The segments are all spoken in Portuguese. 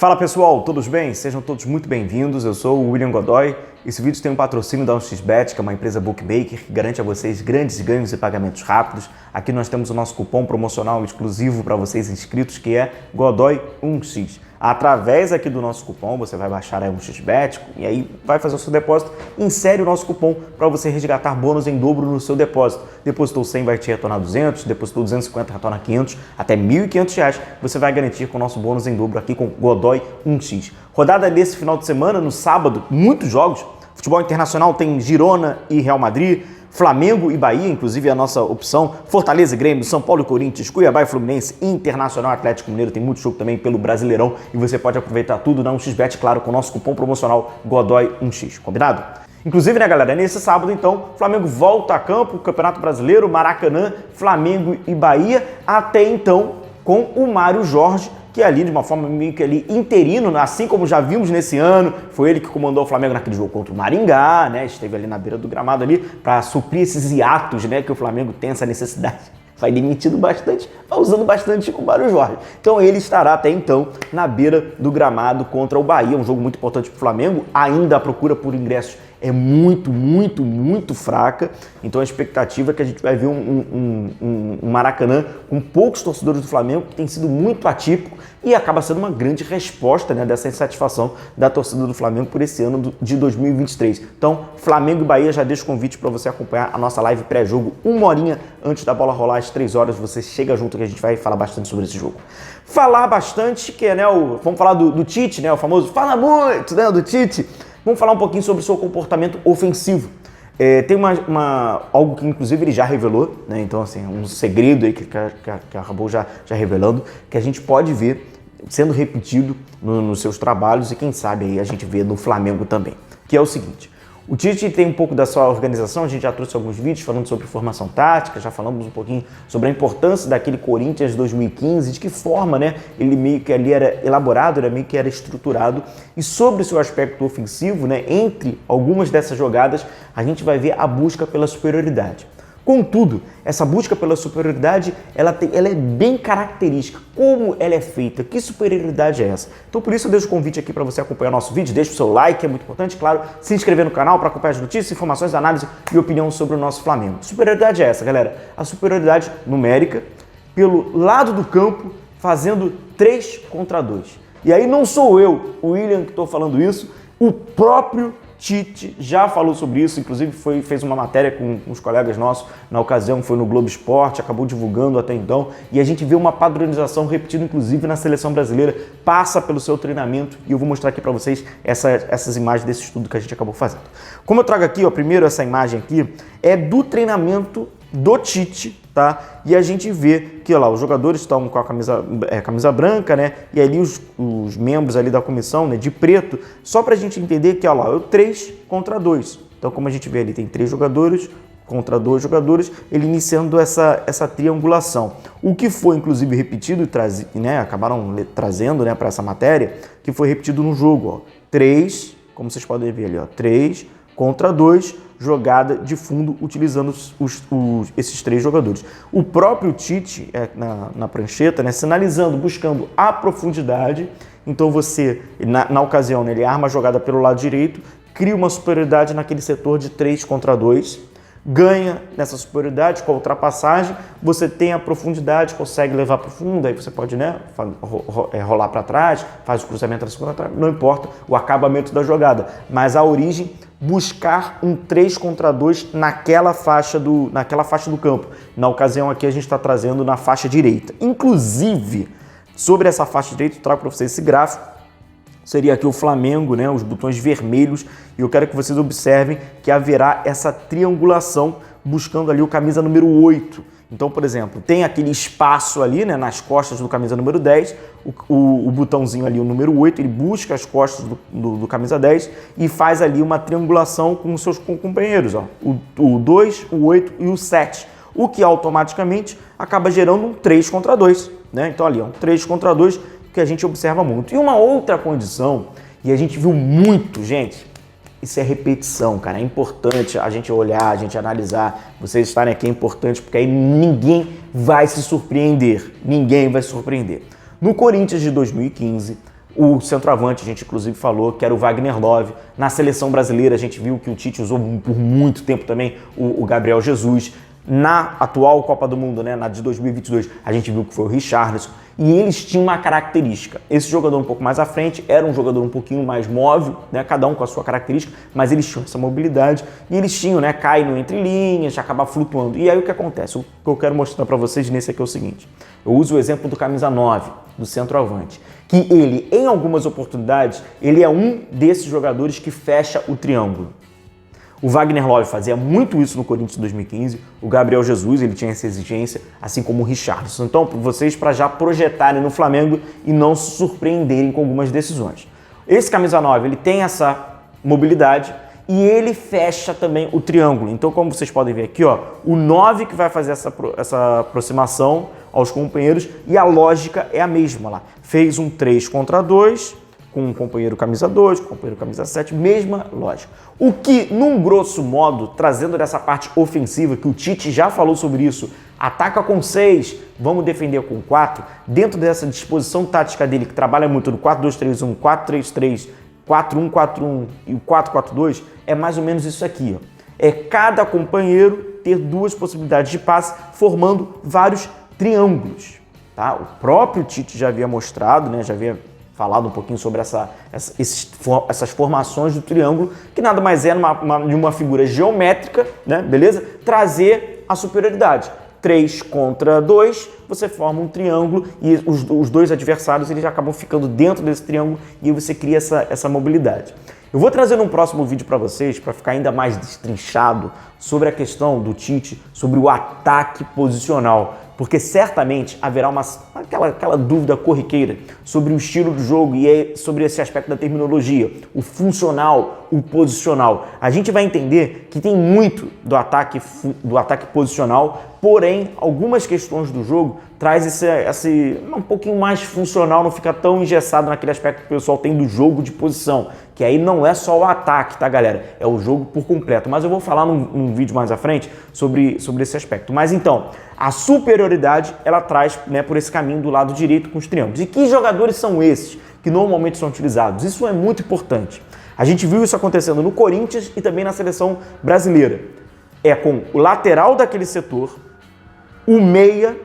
Fala pessoal, todos bem? Sejam todos muito bem-vindos, eu sou o William Godoy. Esse vídeo tem um patrocínio da 1xBet, que é uma empresa bookmaker que garante a vocês grandes ganhos e pagamentos rápidos. Aqui nós temos o nosso cupom promocional exclusivo para vocês inscritos, que é Godoy1x. Através aqui do nosso cupom, você vai baixar a 1xBet e aí vai fazer o seu depósito, insere o nosso cupom para você resgatar bônus em dobro no seu depósito. Depositou 100, vai te retornar 200, depositou 250, retorna 500, até R$ 1.500 você vai garantir com o nosso bônus em dobro aqui com Godoy1x. Rodada desse final de semana, no sábado, muitos jogos. Futebol internacional tem Girona e Real Madrid, Flamengo e Bahia, inclusive a nossa opção, Fortaleza e Grêmio, São Paulo e Corinthians, Cuiabá e Fluminense, Internacional e Atlético Mineiro, tem muito jogo também pelo Brasileirão e você pode aproveitar tudo na 1xBet, claro, com o nosso cupom promocional Godoy1x, combinado? Inclusive, né, galera, nesse sábado, então, Flamengo volta a campo, Campeonato Brasileiro, Maracanã, Flamengo e Bahia, até então, com o Mário Jorge, que ali, de uma forma meio que ali interino, assim como já vimos nesse ano, foi ele que comandou o Flamengo naquele jogo contra o Maringá, né? Esteve ali na beira do gramado ali para suprir esses hiatos, né? Que o Flamengo tem essa necessidade. Vai demitindo bastante, vai usando bastante o Mário Jorge. Então ele estará até então na beira do gramado contra o Bahia, um jogo muito importante para o Flamengo. Ainda a procura por ingressos é muito fraca, então a expectativa é que a gente vai ver um Maracanã com poucos torcedores do Flamengo, que tem sido muito atípico e acaba sendo uma grande resposta, né, dessa insatisfação da torcida do Flamengo por esse ano de 2023. Então, Flamengo e Bahia, já deixo o convite para você acompanhar a nossa live pré-jogo, uma horinha antes da bola rolar, às 3 horas, você chega junto que a gente vai falar bastante sobre esse jogo. Falar bastante, que é, né, vamos falar do Tite, né, o famoso fala muito, né, do Tite. Vamos falar um pouquinho sobre o seu comportamento ofensivo. Tem algo que, inclusive, ele já revelou, né? Então, assim, um segredo aí que acabou já revelando, que a gente pode ver sendo repetido nos seus trabalhos e, quem sabe, aí a gente vê no Flamengo também. Que é o seguinte: o Tite tem um pouco da sua organização, a gente já trouxe alguns vídeos falando sobre formação tática, já falamos um pouquinho sobre a importância daquele Corinthians de 2015, de que forma, né, ele meio que ali era elaborado, meio que era estruturado, e sobre o seu aspecto ofensivo, né, entre algumas dessas jogadas, a gente vai ver a busca pela superioridade. Contudo, essa busca pela superioridade, ela é bem característica. Como ela é feita? Que superioridade é essa? Então, por isso eu deixo o convite aqui para você acompanhar o nosso vídeo. Deixa o seu like, é muito importante, claro. Se inscrever no canal para acompanhar as notícias, informações, análise e opinião sobre o nosso Flamengo. Que superioridade é essa, galera? A superioridade numérica, pelo lado do campo, fazendo 3 contra 2. E aí não sou eu, o William, que estou falando isso, o próprio Tite já falou sobre isso, inclusive fez uma matéria com os colegas nossos, na ocasião foi no Globo Esporte, acabou divulgando até então, e a gente vê uma padronização repetida, inclusive na seleção brasileira, passa pelo seu treinamento, e eu vou mostrar aqui para vocês essas imagens desse estudo que a gente acabou fazendo. Como eu trago aqui, ó, primeiro essa imagem aqui, é do treinamento do Tite, tá? E a gente vê que, ó lá, os jogadores estão com a camisa branca, né? E ali os membros ali da comissão, né, de preto, só pra gente entender que, ó lá, é o 3 contra 2. Então, como a gente vê ali, tem 3 jogadores contra 2 jogadores, ele iniciando essa triangulação. O que foi, inclusive, repetido, né, acabaram trazendo, né, para essa matéria, que foi repetido no jogo, ó. 3, como vocês podem ver ali, ó, 3 contra 2, jogada de fundo utilizando esses 3 jogadores. O próprio Tite, na prancheta, né, sinalizando, buscando a profundidade. Então você, na ocasião, né, ele arma a jogada pelo lado direito, cria uma superioridade naquele setor de 3 contra 2, ganha nessa superioridade com a ultrapassagem, você tem a profundidade, consegue levar para o fundo, aí você pode, né, rolar para trás, faz o cruzamento na segunda trave, não importa o acabamento da jogada, mas a origem, buscar um 3 contra 2 naquela faixa do campo. Na ocasião aqui a gente está trazendo na faixa direita. Inclusive, sobre essa faixa direita, eu trago para vocês esse gráfico, seria aqui o Flamengo, né, os botões vermelhos, e eu quero que vocês observem que haverá essa triangulação buscando ali o camisa número 8. Então, por exemplo, tem aquele espaço ali, né, nas costas do camisa número 10, o botãozinho ali, o número 8, ele busca as costas do camisa 10 e faz ali uma triangulação com os seus companheiros, ó, o 2, o 8 e o 7, o que automaticamente acaba gerando um 3 contra 2, né? Então ali, ó, um 3 contra 2, que a gente observa muito. E uma outra condição, e a gente viu muito, gente, isso é repetição, cara, é importante a gente olhar, a gente analisar, vocês estarem aqui é importante, porque aí ninguém vai se surpreender, No Corinthians de 2015, O centroavante, a gente inclusive falou que era o Wagner Love. Na seleção brasileira, a gente viu que o Tite usou por muito tempo também o Gabriel Jesus. Na atual Copa do Mundo, né, na de 2022, a gente viu que foi o Richarlison. E eles tinham uma característica. Esse jogador um pouco mais à frente era um jogador um pouquinho mais móvel, né, cada um com a sua característica, mas eles tinham essa mobilidade e eles tinham, né, cai no entre linhas, acaba flutuando. E aí o que acontece? O que eu quero mostrar para vocês nesse aqui é o seguinte. Eu uso o exemplo do camisa 9, do centroavante, que ele, em algumas oportunidades, ele é um desses jogadores que fecha o triângulo. O Wagner Love fazia muito isso no Corinthians em 2015, o Gabriel Jesus, ele tinha essa exigência, assim como o Richarlison. Então, vocês para já projetarem no Flamengo e não se surpreenderem com algumas decisões. Esse camisa 9, ele tem essa mobilidade e ele fecha também o triângulo. Então, como vocês podem ver aqui, ó, o 9 que vai fazer essa aproximação aos companheiros e a lógica é a mesma lá. Fez um 3 contra 2, com um companheiro camisa 2, com um companheiro camisa 7, mesma lógica. O que, num grosso modo, trazendo dessa parte ofensiva, que o Tite já falou sobre isso, ataca com 6, vamos defender com 4, dentro dessa disposição tática dele, que trabalha muito no 4-2-3-1, 4-3-3, 4-1-4-1 e o 4-4-2, é mais ou menos isso aqui, ó. É cada companheiro ter duas possibilidades de passe, formando vários triângulos. Tá? O próprio Tite já havia mostrado, né, já havia falado um pouquinho sobre essas formações do triângulo, que nada mais é de uma figura geométrica, né, beleza? Trazer a superioridade. 3 contra 2, você forma um triângulo e os dois adversários eles acabam ficando dentro desse triângulo e aí você cria essa mobilidade. Eu vou trazer num próximo vídeo para vocês, para ficar ainda mais destrinchado, sobre a questão do Tite, sobre o ataque posicional, porque certamente haverá aquela dúvida corriqueira sobre o estilo do jogo e sobre esse aspecto da terminologia, o funcional, o posicional. A gente vai entender que tem muito do ataque posicional, porém, algumas questões do jogo traz esse um pouquinho mais funcional, não fica tão engessado naquele aspecto que o pessoal tem do jogo de posição, que aí não é só o ataque, tá, galera? É o jogo por completo. Mas eu vou falar num vídeo mais à frente sobre esse aspecto. Mas então, a superioridade, ela traz, né, por esse caminho do lado direito com os triângulos. E que jogadores são esses que normalmente são utilizados? Isso é muito importante. A gente viu isso acontecendo no Corinthians e também na seleção brasileira. É com o lateral daquele setor, o meia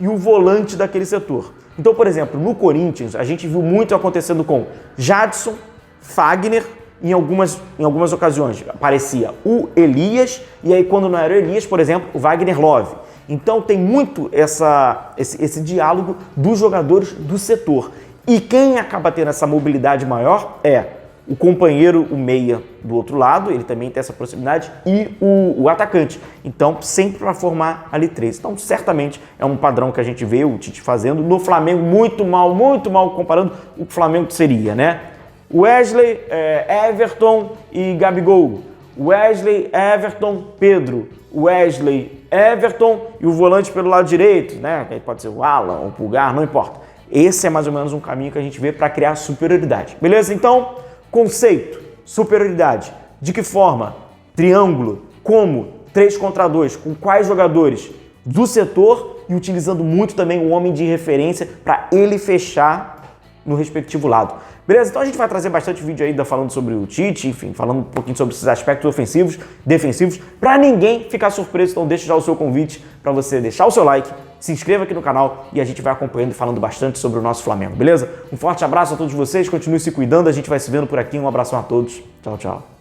e o volante daquele setor. Então, por exemplo, no Corinthians, a gente viu muito acontecendo com Jadson, Fagner, em algumas ocasiões aparecia o Elias, e aí quando não era o Elias, por exemplo, o Wagner Love. Então tem muito esse diálogo dos jogadores do setor. E quem acaba tendo essa mobilidade maior é o companheiro, o meia do outro lado, ele também tem essa proximidade, e o atacante. Então, sempre para formar ali 3. Então, certamente é um padrão que a gente vê o Tite fazendo. No Flamengo, muito mal comparando o que o Flamengo seria, né? Wesley, Everton e Gabigol. Wesley, Everton, Pedro. Wesley, Everton e o volante pelo lado direito, né? Aí pode ser o Alan ou o Pulgar, não importa. Esse é mais ou menos um caminho que a gente vê para criar superioridade. Beleza? Então, conceito, superioridade. De que forma? Triângulo. Como? 3 contra 2. Com quais jogadores? Do setor e utilizando muito também o homem de referência para ele fechar no respectivo lado. Beleza? Então a gente vai trazer bastante vídeo aí falando sobre o Tite, enfim, falando um pouquinho sobre esses aspectos ofensivos, defensivos, para ninguém ficar surpreso. Então deixa já o seu convite para você deixar o seu like, se inscreva aqui no canal e a gente vai acompanhando e falando bastante sobre o nosso Flamengo, beleza? Um forte abraço a todos vocês, continue se cuidando, a gente vai se vendo por aqui, um abração a todos, tchau, tchau.